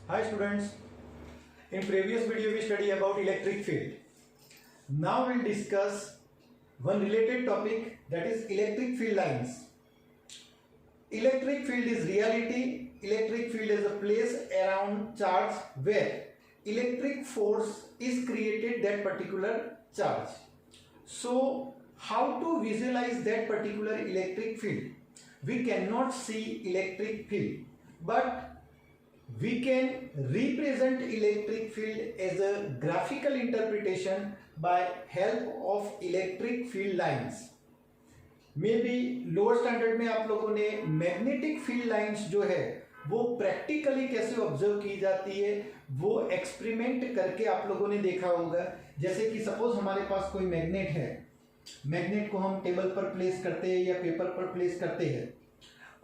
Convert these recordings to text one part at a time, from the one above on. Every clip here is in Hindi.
Hi students, in previous video we studied about electric field. Now we'll discuss one related topic, that is electric field lines. Electric field is reality. Electric field is a place around charge where electric force is created that particular charge. So how to visualize that particular electric field? We cannot see electric field, but we can represent electric field as a graphical interpretation by help of electric field lines. May be lower standard में आप लोगों ने मैग्नेटिक फील्ड लाइंस जो है वो प्रैक्टिकली कैसे ऑब्जर्व की जाती है वो एक्सपेरिमेंट करके आप लोगों ने देखा होगा। जैसे कि सपोज हमारे पास कोई मैग्नेट है, मैग्नेट को हम टेबल पर प्लेस करते हैं या पेपर पर प्लेस करते हैं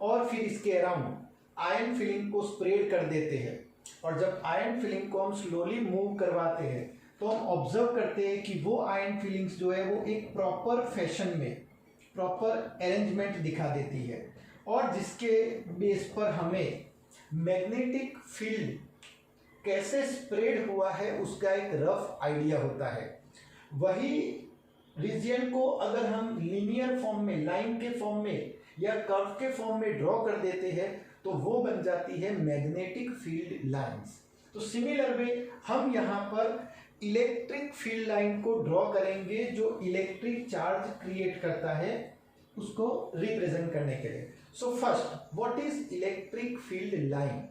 और फिर इसके अराउंड आयन फिलिंग को स्प्रेड कर देते हैं, और जब आयन फिलिंग को हम स्लोली मूव करवाते हैं तो हम ऑब्जर्व करते हैं कि वो आयन फिलिंग्स जो है वो एक प्रॉपर फैशन में प्रॉपर अरेंजमेंट दिखा देती है, और जिसके बेस पर हमें मैग्नेटिक फील्ड कैसे स्प्रेड हुआ है उसका एक रफ आइडिया होता है। वही रीजन को अगर हम लीनियर फॉर्म में, लाइन के फॉर्म में या कर्व के फॉर्म में ड्रॉ कर देते हैं तो वो बन जाती है मैग्नेटिक फील्ड लाइंस। तो सिमिलर वे हम यहाँ पर इलेक्ट्रिक फील्ड लाइन को ड्रॉ करेंगे जो इलेक्ट्रिक चार्ज क्रिएट करता है उसको रिप्रेजेंट करने के लिए। So first, what is electric field line?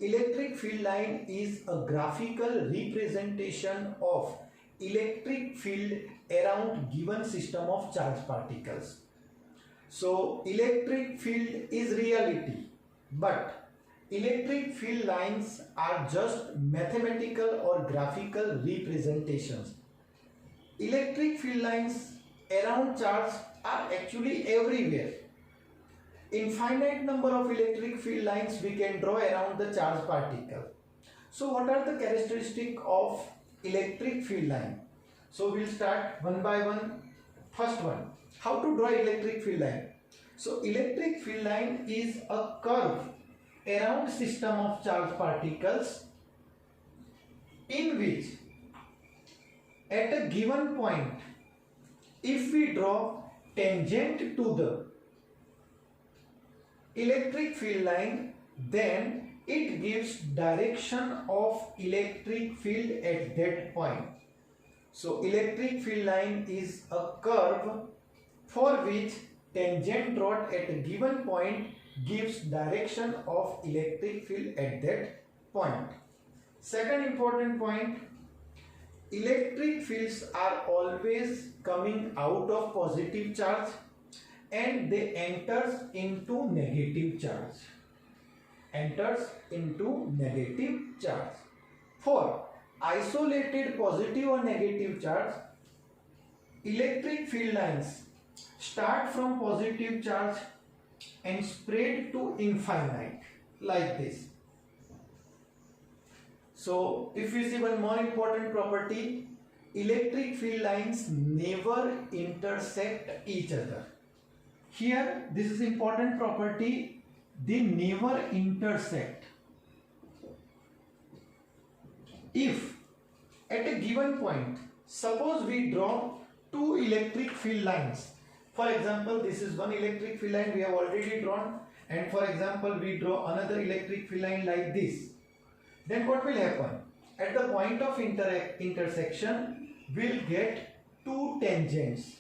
Electric field line is a graphical representation of electric field around given system of charge particles. So electric field is reality, but electric field lines are just mathematical or graphical representations. Electric field lines around charge are actually everywhere. Infinite number of electric field lines we can draw around the charge particle. So what are the characteristics of electric field line? So we'll start one by one. First one, how to draw electric field line? So electric field line is a curve around system of charge particles in which at a given point if we draw tangent to the electric field line then it gives direction of electric field at that point. So electric field line is a curve for which tangent drawn at a given point gives direction of electric field at that point. Second important point, electric fields are always coming out of positive charge and they enters into negative charge. Enters into negative charge. For isolated positive or negative charge, electric field lines start from positive charge and spread to infinite like this. So if we see one more important property, electric field lines never intersect each other. Here this is important property, they never intersect. If at a given point, suppose we draw two electric field lines. For example, this is one electric field line we have already drawn, and for example we draw another electric field line like this. Then what will happen? At the point of intersection we'll get two tangents.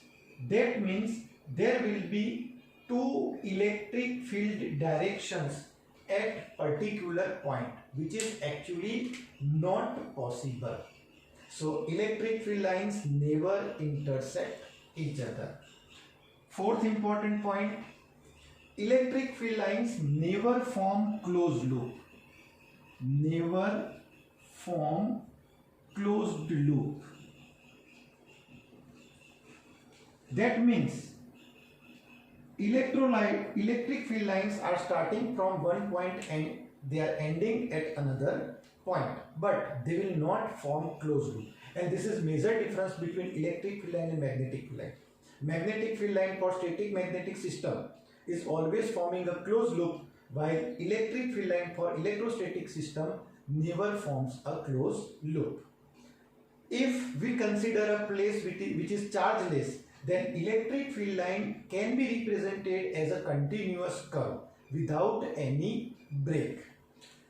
That means there will be two electric field directions at particular point, which is actually not possible. So electric field lines never intersect each other. Fourth important point, electric field lines never form closed loop. Never form closed loop. That means electric field lines are starting from one point and they are ending at another point, but they will not form closed loop. And this is major difference between electric field line and magnetic field line. Magnetic field line for static magnetic system is always forming a closed loop, while electric field line for electrostatic system never forms a closed loop. If we consider a place which is chargeless, then electric field line can be represented as a continuous curve without any break.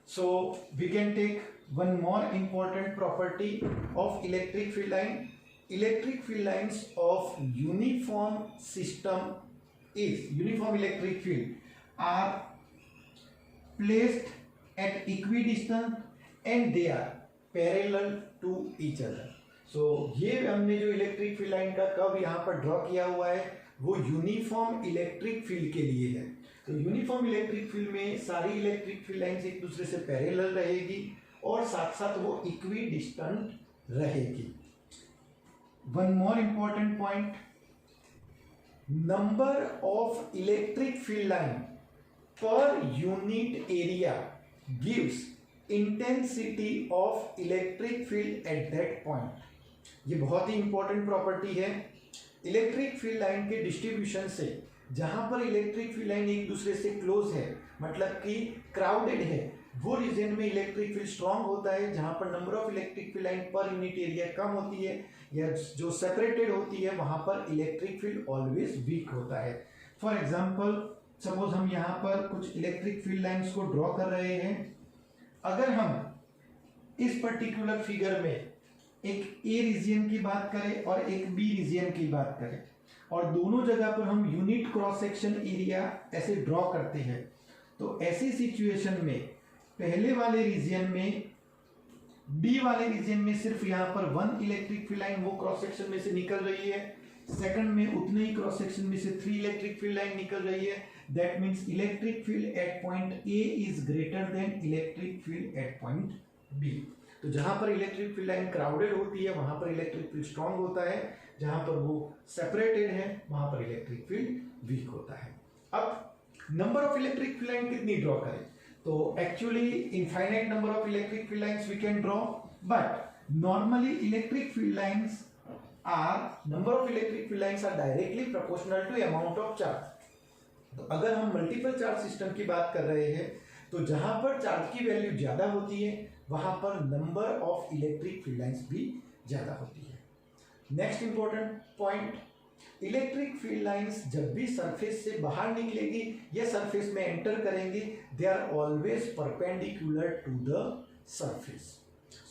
So we can take one more important property of electric field line. Electric field lines of uniform electric field are placed at equidistant and they are parallel to each other. So ये हमने जो इलेक्ट्रिक फील्ड लाइन का कर्व यहाँ पर ड्रॉ किया हुआ है वो यूनिफॉर्म इलेक्ट्रिक फील्ड के लिए है। तो यूनिफॉर्म इलेक्ट्रिक फील्ड में सारी इलेक्ट्रिक फील्ड लाइंस एक दूसरे से पैरेलल रहेगी और साथ साथ वो इक्विडिस्टेंट रहेगी। One more important point, number of electric field line पर unit area gives intensity of electric field at that point. ये बहुत ही इंपॉर्टेंट प्रॉपर्टी है। इलेक्ट्रिक फील्ड लाइन के डिस्ट्रीब्यूशन से जहां पर इलेक्ट्रिक फील्ड लाइन एक दूसरे से क्लोज है, मतलब कि क्राउडेड है, वो रीजन में इलेक्ट्रिक फील्ड स्ट्रांग होता है। जहां पर number of electric field line पर यूनिट एरिया कम होती है या जो सेपरेटेड होती है वहां पर इलेक्ट्रिक फील्ड ऑलवेज वीक होता है। फॉर एग्जाम्पल सपोज हम यहाँ पर कुछ इलेक्ट्रिक फील्ड लाइन्स को ड्रॉ कर रहे हैं। अगर हम इस पर्टिकुलर फिगर में एक ए रीजन की बात करें और एक बी रीजन की बात करें और दोनों जगह पर हम यूनिट क्रॉस सेक्शन एरिया ऐसे ड्रॉ करते हैं, तो ऐसी सिचुएशन में पहले वाले रीजन में, बी वाले रीजन में सिर्फ यहाँ पर वन इलेक्ट्रिक फील्ड लाइन वो क्रॉस सेक्शन में से निकल रही है, सेकंड में उतने ही क्रॉस सेक्शन में से 3 इलेक्ट्रिक फील्ड लाइन निकल रही है। That means electric field at point A is greater than electric field at point B. तो जहां पर इलेक्ट्रिक फील्ड लाइन क्राउडेड होती है वहां पर इलेक्ट्रिक फील्ड स्ट्रांग होता है, जहां पर वो सेपरेटेड है वहां पर इलेक्ट्रिक फील्ड वीक होता है। अब number of electric field line कितनी ड्रॉ करें? तो actually infinite number of electric field lines we can draw, but normally electric field lines number of electric field lines are directly proportional to amount of charge. तो अगर हम मल्टीपल चार्ज सिस्टम की बात कर रहे हैं तो जहां पर चार्ज की वैल्यू ज्यादा होती है वहां पर number of electric field lines भी ज्यादा होती है। Next important point, electric field lines जब भी सरफेस से बाहर निकलेगी या सरफेस में एंटर करेंगी, they are always perpendicular to the surface.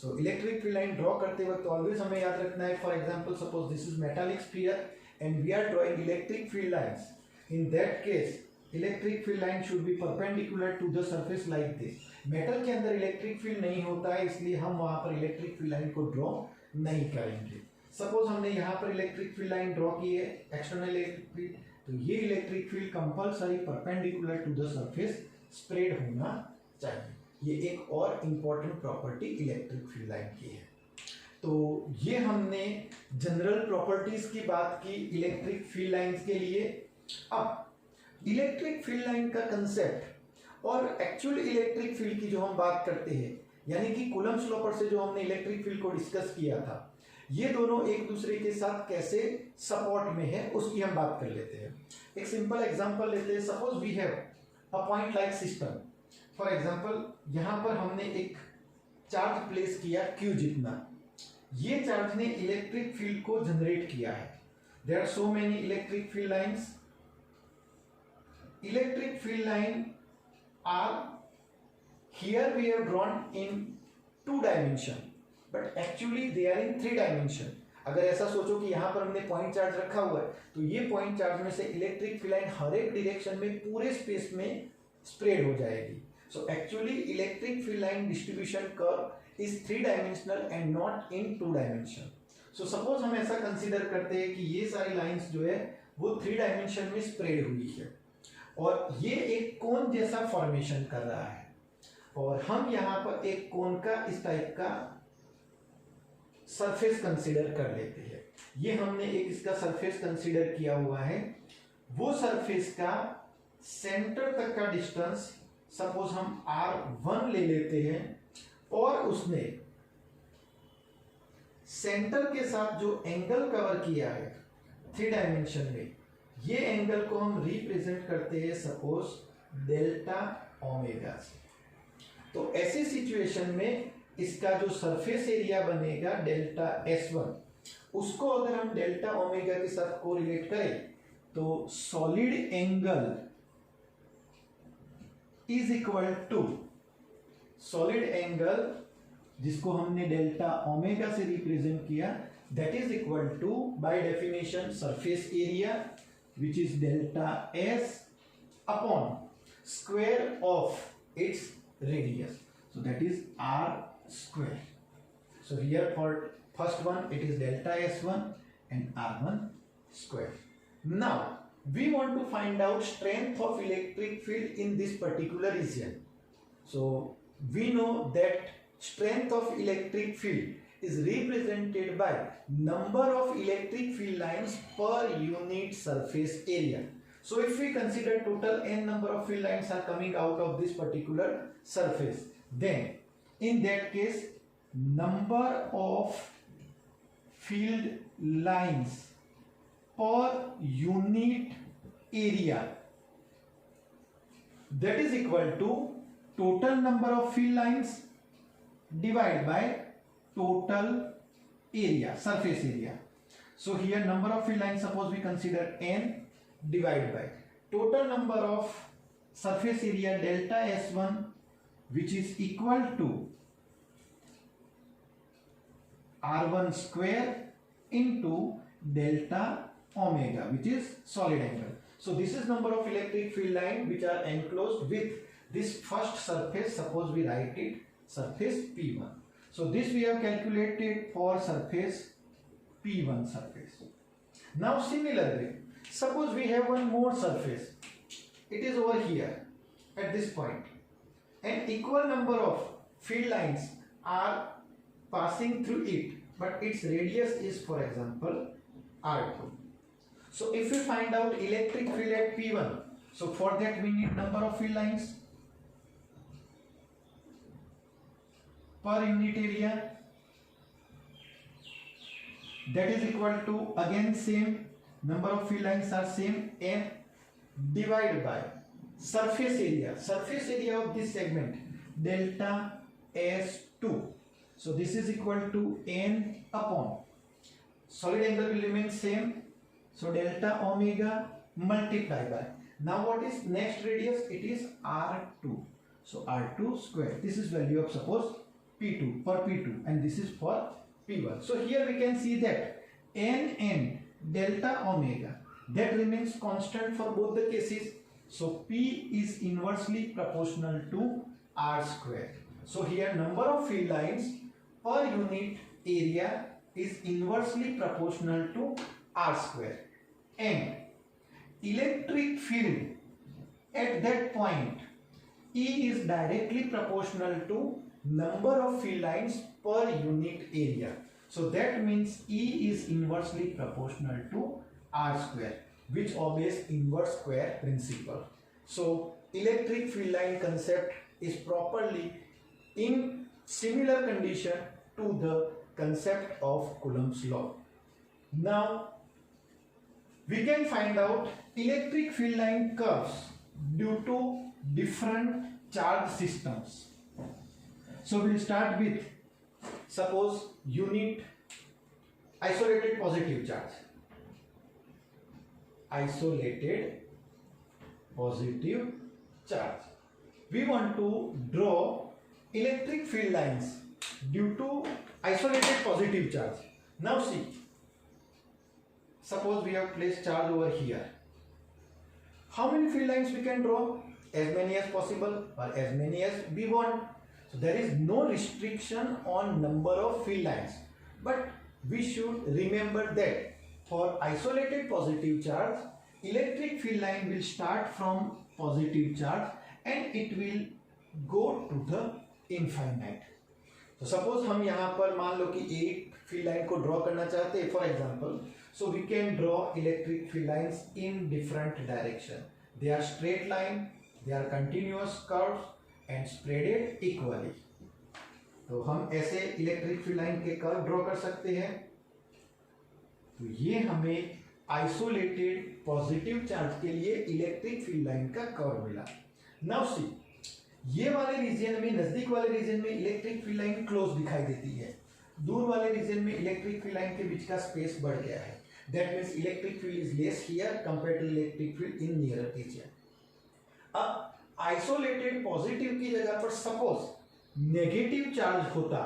So electric field line draw करते वक्त ऑलवेज हमें याद रखना है, for example suppose this is metallic sphere and we are drawing electric field lines. In that case electric field line should be perpendicular to the surface like this. Metal के अंदर इलेक्ट्रिक फील्ड नहीं होता है, इसलिए हम वहां पर इलेक्ट्रिक फील्ड लाइन को ड्रॉ नहीं करेंगे। सपोज हमने यहाँ पर इलेक्ट्रिक फील्ड लाइन ड्रॉ की है, एक्सटर्नल इलेक्ट्रिक फील्ड, तो ये electric field compulsory perpendicular to the surface spread होना चाहिए। ये एक और important property electric field line की है। तो ये हमने जनरल प्रॉपर्टीज की बात की इलेक्ट्रिक फील्ड लाइंस के लिए। अब इलेक्ट्रिक फील्ड लाइन का कंसेप्ट और एक्चुअल इलेक्ट्रिक फील्ड की जो हम बात करते हैं, यानी कि कूलम्ब्स लॉ पर से जो हमने इलेक्ट्रिक फील्ड को डिस्कस किया था, ये दोनों एक दूसरे के साथ कैसे सपोर्ट में है उसकी हम बात कर लेते हैं। एक सिंपल एग्जांपल लेते हैं। Suppose we have a point like system. For example यहां पर हमने एक चार्ज प्लेस किया Q जितना, ये चार्ज ने इलेक्ट्रिक फील्ड को जनरेट किया है। There are so many electric field lines. Electric field line are here we have drawn in 2 dimension, but actually they are in 3 dimension. अगर ऐसा सोचो कि यहां पर हमने पॉइंट चार्ज रखा हुआ है, तो ये पॉइंट चार्ज में से इलेक्ट्रिक फील्ड लाइन हर एक डायरेक्शन में पूरे स्पेस में स्प्रेड हो जाएगी। So actually electric field line distribution curve is 3 dimensional and not in 2 dimension. So suppose हम ऐसा कंसीडर करते हैं कि ये सारी लाइंस जो है वो 3 डायमेंशन में स्प्रेड हुई है और ये एक कोन जैसा फॉर्मेशन कर रहा है, और हम यहाँ पर एक कोन का इस टाइप का सरफेस कंसीडर कर लेते हैं। ये हमने एक इसका सरफेस कंसीडर किया हुआ है। वो सरफेस का सेंटर तक का डिस्टेंस सपोज हम R1 ले लेते हैं और उसने सेंटर के साथ जो एंगल कवर किया है 3 डायमेंशन में, ये एंगल को हम रिप्रेजेंट करते हैं सपोज डेल्टा ओमेगा से। तो ऐसी सिचुएशन में इसका जो सरफेस एरिया बनेगा डेल्टा S1, उसको अगर हम डेल्टा ओमेगा के साथ कोरिलेट करें तो solid angle is equal to solid angle जिसको हमने डेल्टा ओमेगा से रिप्रेजेंट किया, that is equal to by definition surface area which is delta S upon square of its radius, so that is r square. So here for first one it is delta S1 and r1 square. Now we want to find out strength of electric field in this particular region. So we know that strength of electric field is represented by number of electric field lines per unit surface area. So if we consider total n number of field lines are coming out of this particular surface, then in that case number of field lines per unit area, that is equal to total number of field lines divided by total area, surface area. So here number of field lines, suppose we consider n, divided by total number of surface area delta S1, which is equal to r1 square into delta omega, which is solid angle. So this is number of electric field line which are enclosed with this first surface. Suppose we write it surface P1. So this we have calculated for surface P1 surface. Now similarly, suppose we have one more surface, it is over here at this point, and equal number of field lines are passing through it, but its radius is, for example, r2. So if we find out electric field at P1, so for that we need number of field lines per unit area, that is equal to, again same, number of field lines are same, n divided by surface area of this segment delta S2. So this is equal to n upon solid angle will remain same, so delta omega multiplied by, now what is next radius, it is r2, so r2 square, this is value of suppose P2 for P2 and this is for P1. So here we can see that n delta omega, that remains constant for both the cases, so P is inversely proportional to r square. So here number of field lines per unit area is inversely proportional to r square, and electric field at that point E is directly proportional to number of field lines per unit area. So that means E is inversely proportional to r square, which obeys inverse square principle. So electric field line concept is properly in similar condition to the concept of Coulomb's law. Now we can find out electric field line curves due to different charge systems. So we'll start with, suppose unit isolated positive charge. Isolated positive charge. We want to draw electric field lines due to isolated positive charge. Now see, suppose we have placed charge over here. How many field lines we can draw? As many as possible or as many as we want. So there is no restriction on number of field lines, but we should remember that for isolated positive charge, electric field line will start from positive charge and it will go to the infinite. So suppose हम यहाँ पर मान लो कि एक field line को draw करना चाहते हैं, for example, so we can draw electric field lines in different direction. They are straight line, they are continuous curves and spreaded equally. तो हम ऐसे इलेक्ट्रिक फील्ड लाइन के कर्व ड्रॉ कर सकते हैं. तो ये हमें आइसोलेटेड पॉजिटिव चार्ज के लिए इलेक्ट्रिक फील्ड लाइन का कर्व मिला. नाउ सी, ये वाले रीजन में, नजदीक वाले रीजन में इलेक्ट्रिक फील्ड लाइन क्लोज दिखाई देती है, दूर वाले रीजन में इलेक्ट्रिक फील्ड लाइन के बीच का स्पेस बढ़ गया है। That means electric field is less here compare to electric field in nearer region. अब आइसोलेटेड पॉजिटिव की जगह पर सपोज नेगेटिव चार्ज होता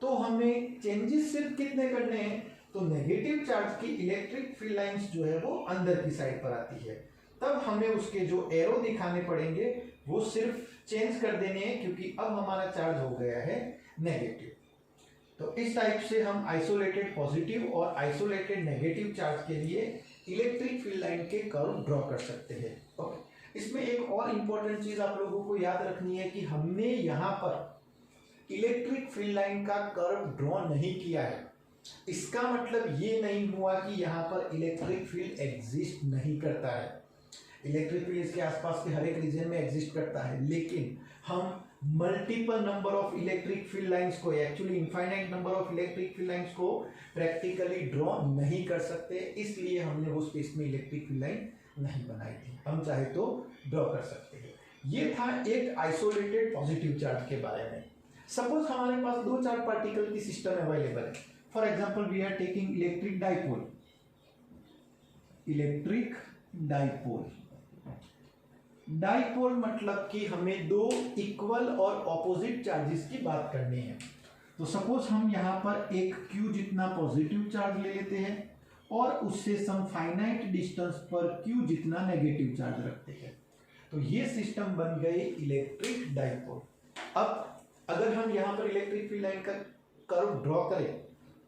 तो हमें चेंजेस सिर्फ कितने करने हैं, तो नेगेटिव चार्ज की इलेक्ट्रिक फील्ड लाइंस जो है वो अंदर की साइड पर आती है, तब हमें उसके जो एरो दिखाने पड़ेंगे वो सिर्फ चेंज कर देने हैं, क्योंकि अब हमारा चार्ज हो गया है नेगेटिव। तो इस टाइप से हम आइसोलेटेड पॉजिटिव और आइसोलेटेड नेगेटिव चार्ज के लिए इलेक्ट्रिक फील्ड लाइन के कर्व ड्रॉ कर सकते हैं। ओके, इसमें एक और इंपॉर्टेंट चीज आप लोगों को याद रखनी है कि हमने यहाँ पर इलेक्ट्रिक फील्ड लाइन का कर्व ड्रॉ नहीं किया है। इसका मतलब ये नहीं हुआ कि यहाँ पर इलेक्ट्रिक फील्ड एग्जिस्ट नहीं करता है। इलेक्ट्रिक फील्ड इसके आसपास के हर एक रीजन में एग्जिस्ट करता है, लेकिन हम multiple number of electric field lines को, actually infinite number of electric field lines को प्रैक्टिकली ड्रॉ नहीं कर सकते, इसलिए हमने वो स्पेस में इलेक्ट्रिक फील्ड लाइन नहीं बनाई थी। हम चाहे तो ड्रॉ कर सकते हैं। ये था एक आइसोलेटेड पॉजिटिव चार्ज के बारे में। सपोज हमारे पास दो चार्ज पार्टिकल की सिस्टम अवेलेबल है। For example we are taking electric dipole. Electric dipole, dipole मतलब कि हमें दो इक्वल और ऑपोजिट चार्जेस की बात करनी है। तो सपोज हम यहाँ पर एक Q जितना पॉजिटिव चार्ज ले लेते हैं और उससे सम फाइनाइट डिस्टेंस पर Q जितना नेगेटिव चार्ज रखते हैं। तो ये सिस्टम बन गए इलेक्ट्रिक डाइपोल। अब अगर हम यहाँ पर इलेक्ट्रिक फील्ड लाइन का कर्व ड्रॉ करें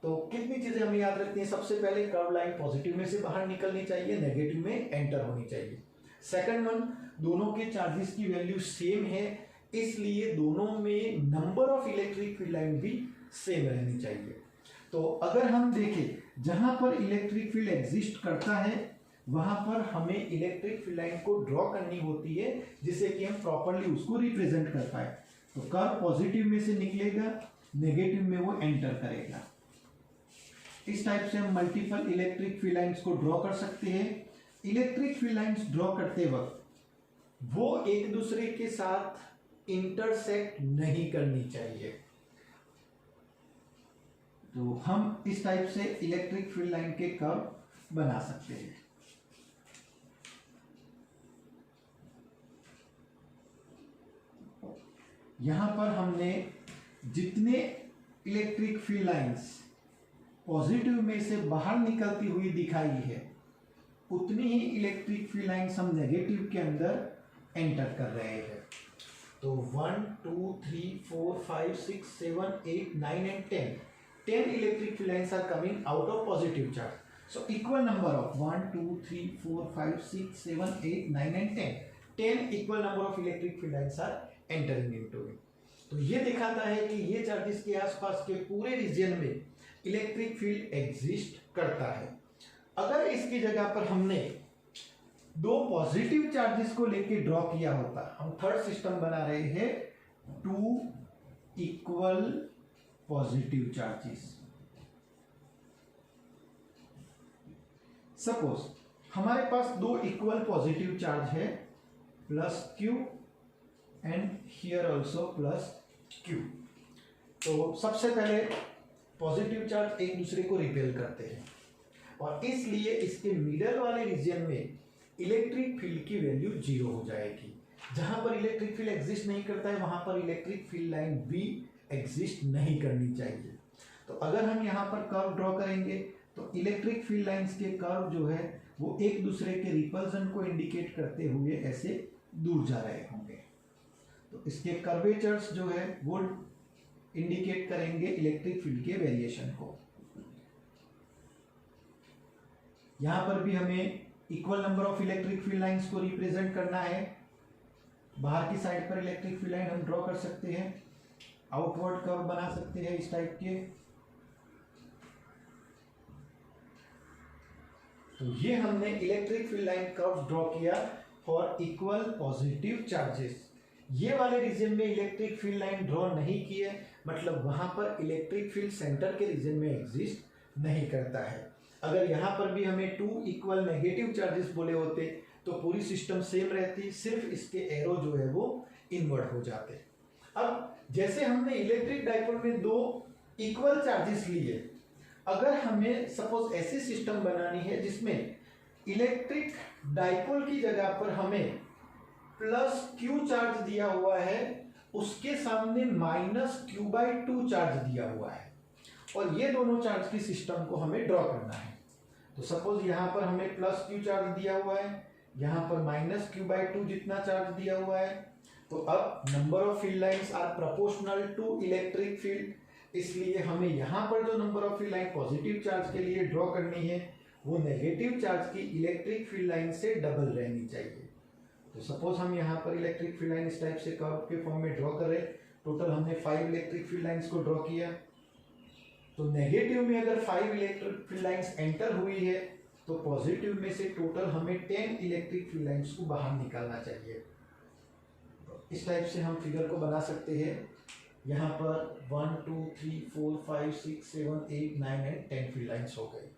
तो कितनी चीजें हमें याद रखनी है। सबसे पहले कर्व लाइन पॉजिटिव में से बाहर निकलनी चाहिए, नेगेटिव में एंटर होनी चाहिए। सेकंड वन, दोनों के चार्जेस की वैल्यू सेम है, इसलिए दोनों में number of electric field line भी सेम रहनी चाहिए। तो अगर हम देखें जहां पर इलेक्ट्रिक फील्ड एग्जिस्ट करता है वहां पर हमें इलेक्ट्रिक फील्ड लाइन को ड्रॉ करनी होती है, जिससे कि हम प्रॉपर्ली उसको रिप्रेजेंट कर पाए। तो कर्व पॉजिटिव में से निकलेगा, नेगेटिव में वो एंटर करेगा। इस टाइप से हम मल्टीपल इलेक्ट्रिक फील्ड लाइंस को ड्रॉ कर सकते हैं। इलेक्ट्रिक फील्ड लाइंस ड्रॉ करते वक्त वो एक दूसरे के साथ इंटरसेक्ट नहीं करनी चाहिए। तो हम इस टाइप से इलेक्ट्रिक फील्ड लाइन के कर्व बना सकते हैं। यहां पर हमने जितने इलेक्ट्रिक फील्ड लाइंस पॉजिटिव में से बाहर निकलती हुई दिखाई है, उतनी ही इलेक्ट्रिक फील्ड लाइंस हम नेगेटिव के अंदर एंटर कर रहे हैं। तो 1 2 3 4 5 6 7 8 9 and 10 electric field lines are coming out of positive charge. So equal number of 1 2 3 4 5 6 7 8 9 and 10 equal number of electric field lines are entering into it. तो ये दिखाता है कि ये चार्जेस के आसपास के पूरे रीजन में इलेक्ट्रिक फील्ड एग्जिस्ट करता है। अगर इसकी जगह पर हमने दो पॉजिटिव चार्जेस को लेके ड्रॉ किया होता, हम थर्ड सिस्टम बना रहे हैं, two equal positive charges. Suppose हमारे पास दो इक्वल पॉजिटिव चार्ज है, plus Q and here also plus Q। तो सबसे पहले पॉजिटिव चार्ज एक दूसरे को रिपेल करते हैं और इसलिए इसके मिडल वाले रीजन में इलेक्ट्रिक फील्ड की वैल्यू 0 हो जाएगी। जहां पर इलेक्ट्रिक फील्ड एग्जिस्ट नहीं करता है वहां पर इलेक्ट्रिक फील्ड लाइन भी एग्जिस्ट नहीं करनी चाहिए। तो अगर हम यहाँ पर कर्व ड्रॉ करेंगे तो इलेक्ट्रिक फील्ड लाइंस के कर्व जो है वो एक दूसरे के रिपल्सन को इंडिकेट करते हुए ऐसे दूर जा रहे होंगे। तो इसके कर्वेचर्स जो है वो इंडिकेट करेंगे इलेक्ट्रिक फील्ड के वेरिएशन को। यहां पर भी हमें equal number of electric field lines को रिप्रेजेंट करना है। बाहर की साइड पर इलेक्ट्रिक फील्ड लाइन हम ड्रॉ कर सकते हैं, आउटवर्ड कर्व बना सकते हैं इस टाइप के। तो ये हमने electric field line curve draw किया फॉर इक्वल पॉजिटिव चार्जेस। ये वाले रीजन में इलेक्ट्रिक फील्ड लाइन ड्रॉ नहीं की है, मतलब वहां पर इलेक्ट्रिक फील्ड सेंटर के रीजन में एग्जिस्ट नहीं करता है। अगर यहाँ पर भी हमें टू इक्वल नेगेटिव चार्जेस बोले होते तो पूरी सिस्टम सेम रहती, सिर्फ इसके एरो जो है वो इन्वर्ट हो जाते। अब जैसे हमने इलेक्ट्रिक डाइपोल में दो इक्वल चार्जेस लिए, अगर हमें सपोज ऐसी सिस्टम बनानी है जिसमें इलेक्ट्रिक डाइपोल की जगह पर हमें प्लस क्यू चार्ज दिया हुआ है, उसके सामने माइनस q/2 चार्ज दिया हुआ है, और ये दोनों चार्ज की सिस्टम को हमें ड्रॉ करना है। तो सपोज यहाँ पर हमें प्लस q चार्ज दिया हुआ है, यहाँ पर माइनस q/2 जितना चार्ज दिया हुआ है। तो अब number of field lines are proportional to electric field, इसलिए हमें यहाँ पर जो number of field line positive charge के लिए ड्रॉ करनी है वो नेगेटिव चार्ज की इलेक्ट्रिक फील्ड लाइन से डबल रहनी चाहिए। तो सपोज हम यहाँ पर इलेक्ट्रिक फील्ड लाइन इस टाइप से कर्व के फॉर्म में ड्रॉ करें, टोटल हमने 5 इलेक्ट्रिक फील्ड लाइंस को ड्रॉ किया। तो नेगेटिव में अगर 5 इलेक्ट्रिक फील्ड लाइंस एंटर हुई है तो पॉजिटिव में से टोटल हमें 10 इलेक्ट्रिक फील्ड लाइंस को बाहर निकालना चाहिए। इस टाइप से हम फिगर को बना सकते हैं। यहाँ पर 1 2 3 4 5 6 7 8 9 एंड 10 फील्ड लाइंस हो गई।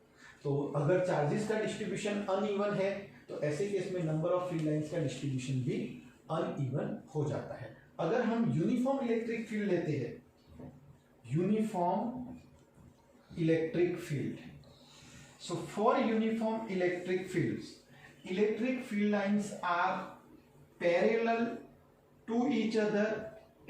तो अगर चार्जेस का डिस्ट्रीब्यूशन अनइवन है तो ऐसे केस में नंबर ऑफ फील्ड लाइंस का डिस्ट्रीब्यूशन भी अनइवन हो जाता है। अगर हम यूनिफॉर्म इलेक्ट्रिक फील्ड लेते हैं, uniform electric field, so for uniform electric fields, electric field lines are parallel to each other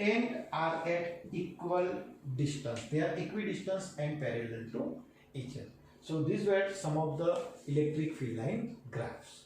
and are at equal distance. They are equidistant and parallel to each other. So these were some of the electric field line graphs.